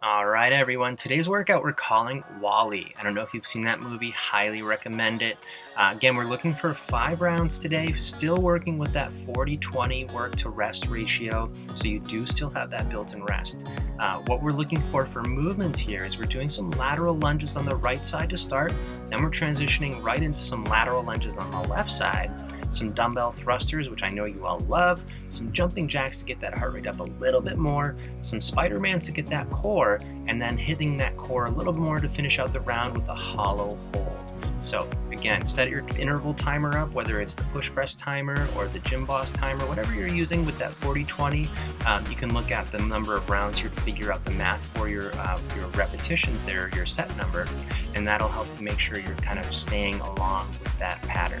All right, everyone. Today's workout we're calling Wall-E. I don't know if you've seen that movie. Highly recommend it. Again, we're looking for 5 rounds today. Still working with that 40-20 work to rest ratio, so you do still have that built-in rest. What we're looking for movements here is we're doing some lateral lunges on the right side to start. Then we're transitioning right into some lateral lunges on the left side. Some dumbbell thrusters, which I know you all love, some jumping jacks to get that heart rate up a little bit more, some Spider-Mans to get that core, and then hitting that core a little more to finish out the round with a hollow hold. So again, set your interval timer up, whether it's the PushPress timer or the GymBoss timer, whatever you're using with that 40-20. You can look at the number of rounds here to figure out the math for your repetitions there, your set number, and that'll help you make sure you're kind of staying along with that pattern.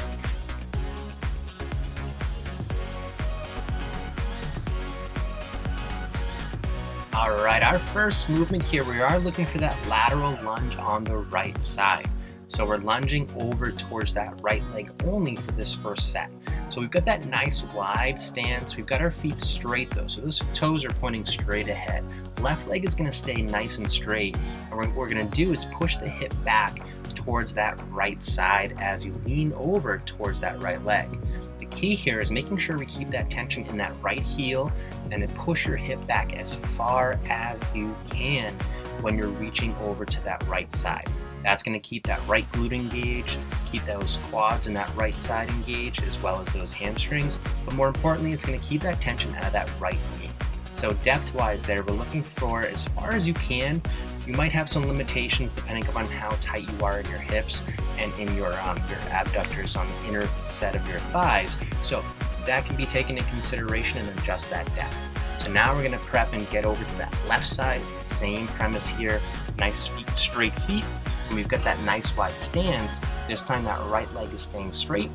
All right, our first movement here, we are looking for that lateral lunge on the right side. So we're lunging over towards that right leg only for this first set. So we've got that nice wide stance. We've got our feet straight though, so those toes are pointing straight ahead. Left leg is gonna stay nice and straight. And what we're gonna do is push the hip back towards that right side as you lean over towards that right leg. The key here is making sure we keep that tension in that right heel and then push your hip back as far as you can when you're reaching over to that right side. That's going to keep that right glute engaged, keep those quads and that right side engaged, as well as those hamstrings. But more importantly, it's going to keep that tension out of that right knee. So depth-wise there, we're looking for as far as you can. You might have some limitations depending upon how tight you are in your hips and in your abductors on the inner set of your thighs. So that can be taken into consideration and adjust that depth. So now we're gonna prep and get over to that left side. Same premise here, nice feet, straight feet. And we've got that nice wide stance. This time that right leg is staying straight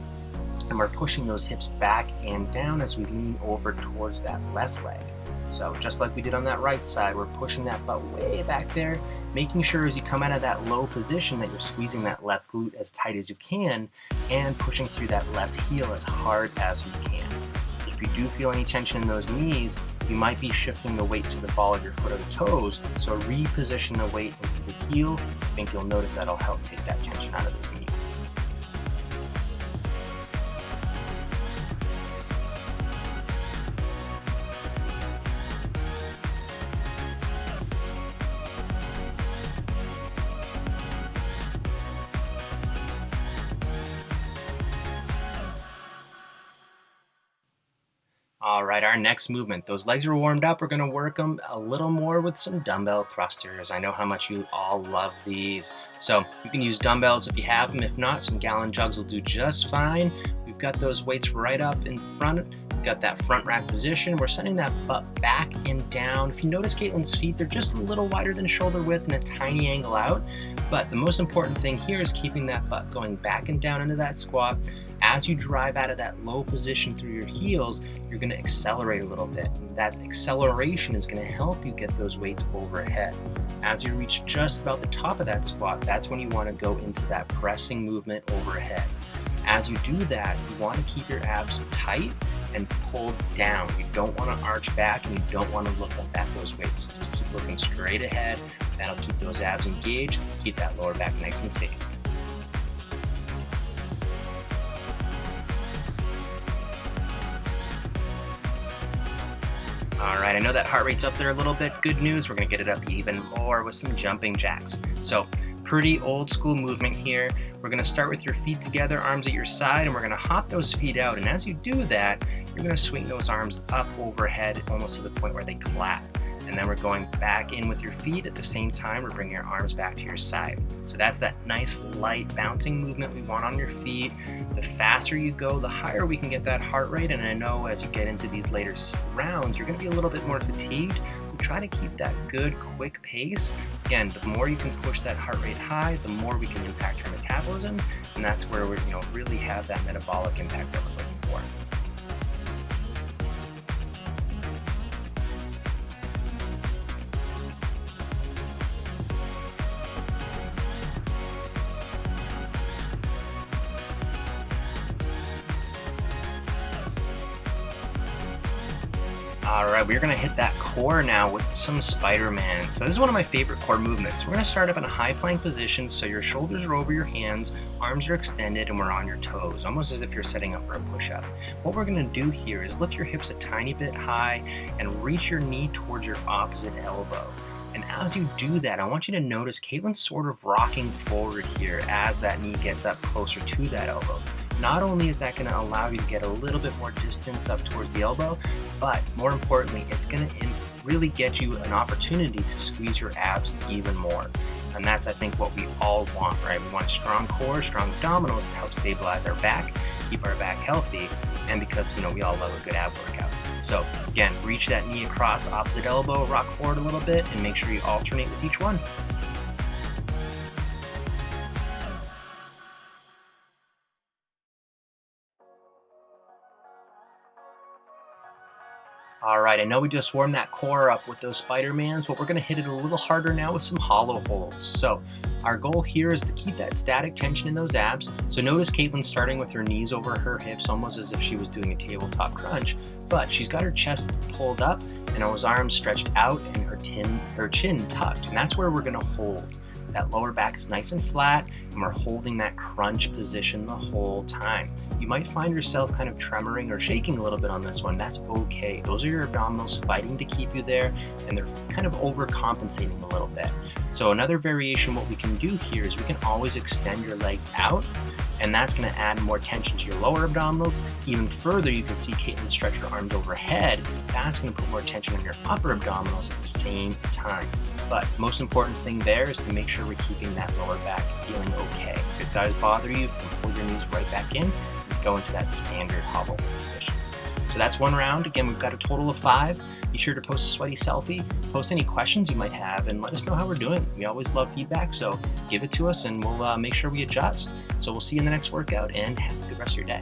and we're pushing those hips back and down as we lean over towards that left leg. So just like we did on that right side, we're pushing that butt way back there, making sure as you come out of that low position that you're squeezing that left glute as tight as you can and pushing through that left heel as hard as you can. If you do feel any tension in those knees, you might be shifting the weight to the ball of your foot or the toes, so reposition the weight into the heel. I think you'll notice that'll help take that tension out of those knees. All right, our next movement. Those legs are warmed up. We're going to work them a little more with some dumbbell thrusters. I know how much you all love these. So you can use dumbbells if you have them. If not, some gallon jugs will do just fine. We've got those weights right up in front. We've got that front rack position. We're sending that butt back and down. If you notice Caitlin's feet, they're just a little wider than shoulder width and a tiny angle out. But the most important thing here is keeping that butt going back and down into that squat. As you drive out of that low position through your heels, you're going to accelerate a little bit. And that acceleration is going to help you get those weights overhead. As you reach just about the top of that squat, that's when you want to go into that pressing movement overhead. As you do that, you want to keep your abs tight and pulled down. You don't want to arch back and you don't want to look up at those weights. Just keep looking straight ahead. That'll keep those abs engaged, keep that lower back nice and safe. All right, I know that heart rate's up there a little bit. Good news, we're gonna get it up even more with some jumping jacks. So pretty old school movement here. We're gonna start with your feet together, arms at your side, and we're gonna hop those feet out. And as you do that, you're gonna swing those arms up overhead almost to the point where they clap. And then we're going back in with your feet at the same time. We're bringing your arms back to your side. So that's that nice light bouncing movement we want on your feet. The faster you go, the higher we can get that heart rate. And I know as you get into these later rounds, you're gonna be a little bit more fatigued. We try to keep that good, quick pace. Again, the more you can push that heart rate high, the more we can impact your metabolism. And that's where we really have that metabolic impact that we're looking for. All right, we're gonna hit that core now with some Spider-Man. So this is one of my favorite core movements. We're gonna start up in a high plank position, so your shoulders are over your hands, arms are extended, and we're on your toes, almost as if you're setting up for a push-up. What we're gonna do here is lift your hips a tiny bit high and reach your knee towards your opposite elbow. And as you do that, I want you to notice Caitlin's sort of rocking forward here as that knee gets up closer to that elbow. Not only is that going to allow you to get a little bit more distance up towards the elbow, but more importantly, it's going to really get you an opportunity to squeeze your abs even more. And that's, I think, what we all want, right? We want strong core, strong abdominals to help stabilize our back, keep our back healthy, and because, we all love a good ab workout. So again, reach that knee across opposite elbow, rock forward a little bit, and make sure you alternate with each one. All right, I know we just warmed that core up with those Spider-Mans, but we're gonna hit it a little harder now with some hollow holds. So our goal here is to keep that static tension in those abs. So notice Caitlin starting with her knees over her hips, almost as if she was doing a tabletop crunch, but she's got her chest pulled up and her arms stretched out and her chin tucked, and that's where we're gonna hold. That lower back is nice and flat, and we're holding that crunch position the whole time. You might find yourself kind of tremoring or shaking a little bit on this one. That's okay. Those are your abdominals fighting to keep you there, and they're kind of overcompensating a little bit. So another variation, what we can do here is we can always extend your legs out, and that's going to add more tension to your lower abdominals. Even further, you can see Caitlin stretch her arms overhead. That's going to put more tension on your upper abdominals at the same time. But most important thing there is to make sure we're keeping that lower back feeling okay. If it does bother you, you can pull your knees right back in and go into that standard hobble position. So that's one round. Again, we've got a total of 5. Be sure to post a sweaty selfie, post any questions you might have, and let us know how we're doing. We always love feedback, so give it to us and we'll make sure we adjust. So we'll see you in the next workout, and have a good rest of your day.